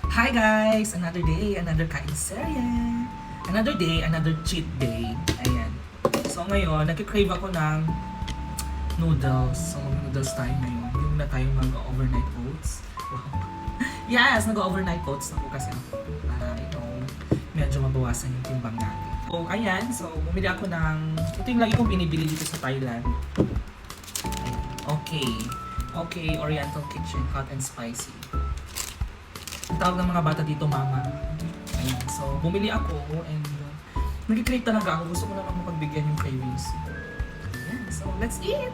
Hi guys! Another day, another kain serye. Another day, another cheat day. Ayan. So ngayon, nagkikrave ako ng noodles. So noodles tayo ngayon. Hindi na tayo mag-overnight oats. Wow. Yes! Nag-overnight oats ako kasi ako. Para medyo mabawasan yung timbang natin. So ayan, so bumili ako ng, ito yung lagi kong binibili dito sa Thailand. Ayan. Okay, Oriental Kitchen, hot and spicy. Tawag ng mga bata dito, mama. Ayan. So, bumili ako and nag-crave talaga ako. Gusto ko na lang mapagbigyan yung cravings. Ayan. So, let's eat!